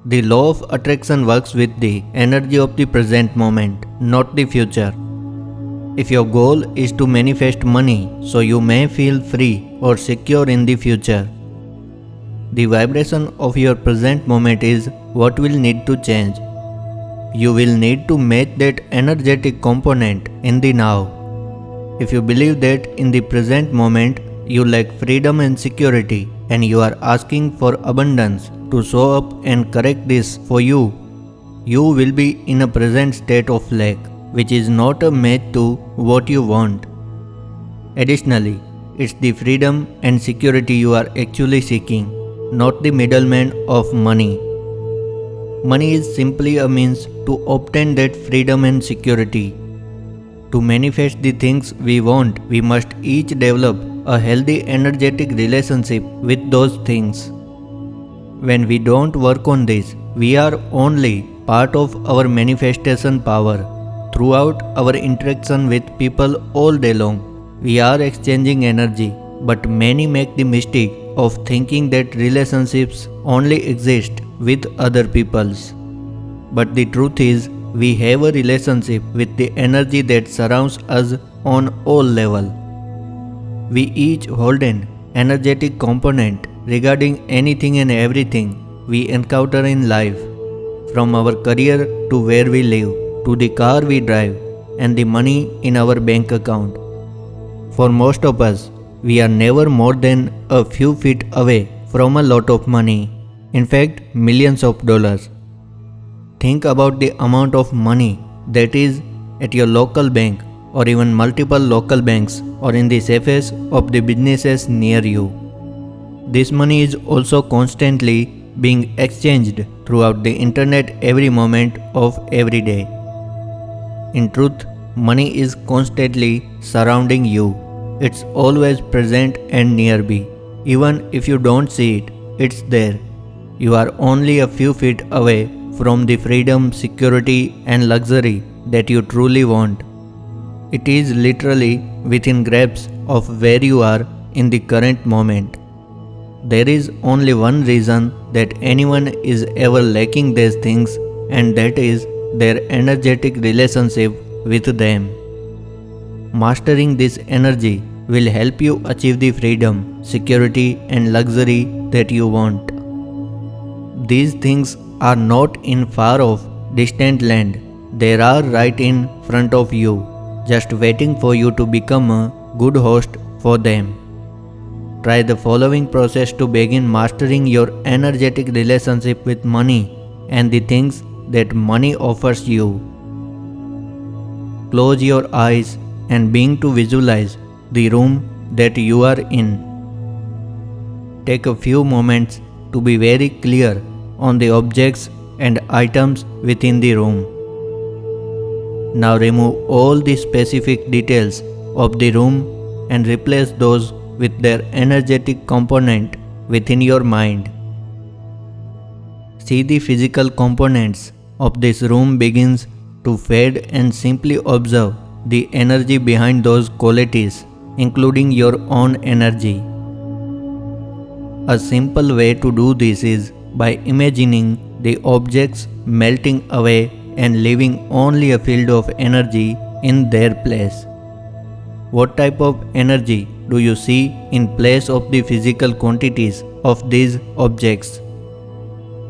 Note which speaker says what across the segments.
Speaker 1: The law of attraction works with the energy of the present moment, not the future. If your goal is to manifest money so you may feel free or secure in the future, the vibration of your present moment is what will need to change. You will need to match that energetic component in the now. If you believe that in the present moment you lack freedom and security and you are asking for abundance to show up and correct this for you, you will be in a present state of lack, which is not a match to what you want. Additionally, it's the freedom and security you are actually seeking, not the middleman of money. Money is simply a means to obtain that freedom and security. To manifest the things we want, we must each develop a healthy energetic relationship with those things. When we don't work on this, we are only part of our manifestation power. Throughout our interaction with people all day long, we are exchanging energy, but many make the mistake of thinking that relationships only exist with other peoples. But the truth is, we have a relationship with the energy that surrounds us on all levels. We each hold an energetic component regarding anything and everything we encounter in life, from our career to where we live, to the car we drive, and the money in our bank account. For most of us, we are never more than a few feet away from a lot of money, in fact, millions of dollars. Think about the amount of money that is at your local bank or even multiple local banks or in the safes of the businesses near you. This money is also constantly being exchanged throughout the internet every moment of every day. In truth, money is constantly surrounding you. It's always present and nearby. Even if you don't see it, it's there. You are only a few feet away from the freedom, security, and luxury that you truly want. It is literally within grasp of where you are in the current moment. There is only one reason that anyone is ever lacking these things, and that is their energetic relationship with them. Mastering this energy will help you achieve the freedom, security, and luxury that you want. These things are not in far off, distant land. They are right in front of you, just waiting for you to become a good host for them. Try the following process to begin mastering your energetic relationship with money and the things that money offers you. Close your eyes and begin to visualize the room that you are in. Take a few moments to be very clear on the objects and items within the room. Now remove all the specific details of the room and replace those with their energetic component within your mind. See the physical components of this room begins to fade and simply observe the energy behind those qualities, including your own energy. A simple way to do this is by imagining the objects melting away and leaving only a field of energy in their place. What type of energy do you see in place of the physical quantities of these objects?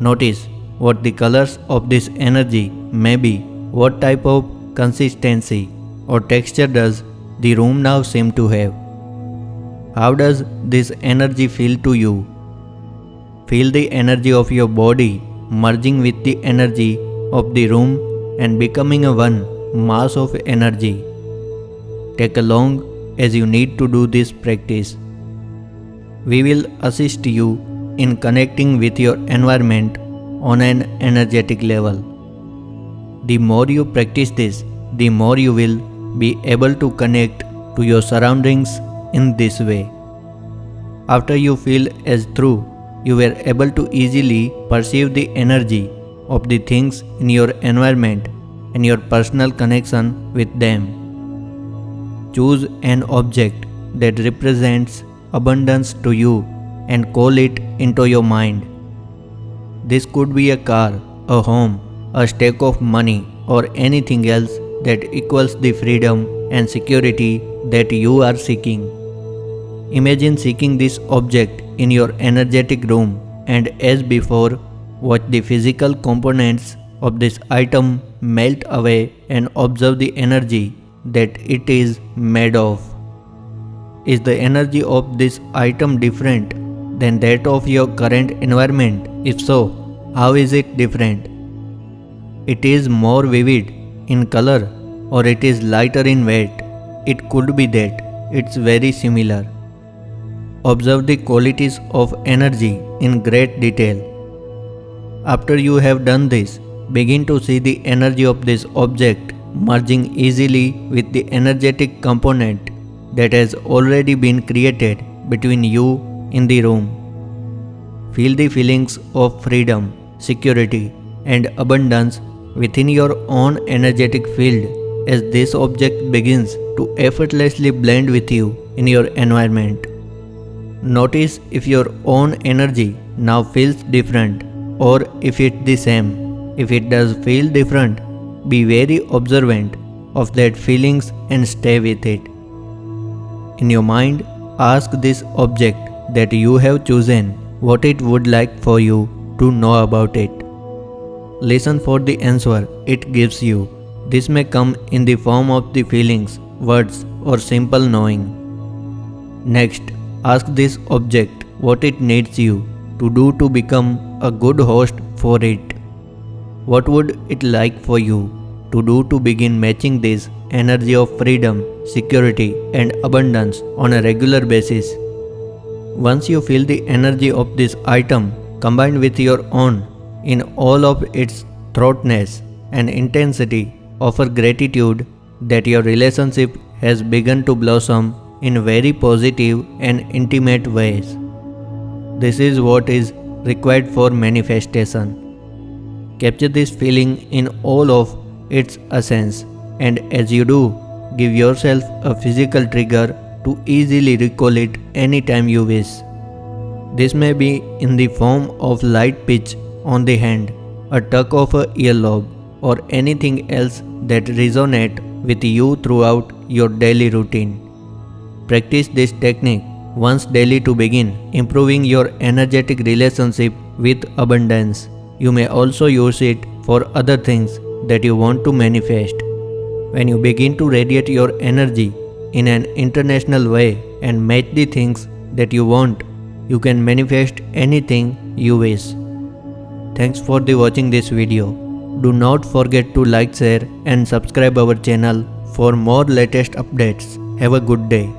Speaker 1: Notice what the colors of this energy may be. What type of consistency or texture does the room now seem to have? How does this energy feel to you? Feel the energy of your body merging with the energy of the room and becoming a one mass of energy. Take along as you need to do this practice. We will assist you in connecting with your environment on an energetic level. The more you practice this, the more you will be able to connect to your surroundings in this way. After you feel as though you were able to easily perceive the energy of the things in your environment and your personal connection with them. Choose an object that represents abundance to you and call it into your mind. This could be a car, a home, a stack of money, or anything else that equals the freedom and security that you are seeking. Imagine seeking this object in your energetic room, and as before, watch the physical components of this item melt away and observe the energy that it is made of. Is the energy of this item different than that of your current environment? If so, how is it different? It is more vivid in color, or it is lighter in weight. It could be that it's very similar. Observe the qualities of energy in great detail. After you have done this, begin to see the energy of this object merging easily with the energetic component that has already been created between you in the room. Feel the feelings of freedom, security, and abundance within your own energetic field as this object begins to effortlessly blend with you in your environment. Notice if your own energy now feels different or if it's the same. If it does feel different, be very observant of that feelings and stay with it. In your mind, ask this object that you have chosen what it would like for you to know about it. Listen for the answer it gives you. This may come in the form of the feelings, words, or simple knowing. Next, ask this object what it needs you to do to become a good host for it. What would it like for you to do to begin matching this energy of freedom, security, and abundance on a regular basis? Once you feel the energy of this item combined with your own in all of its throatness and intensity, offer gratitude that your relationship has begun to blossom in very positive and intimate ways. This is what is required for manifestation. Capture this feeling in all of its essence, and as you do, give yourself a physical trigger to easily recall it anytime you wish. This may be in the form of light pinch on the hand, a tug of a earlobe, or anything else that resonates with you throughout your daily routine. Practice this technique once daily to begin improving your energetic relationship with abundance. You may also use it for other things that you want to manifest. When you begin to radiate your energy in an international way and match the things that you want, you can manifest anything you wish. Thanks for watching this video. Do not forget to like, share, and subscribe our channel for more latest updates. Have a good day.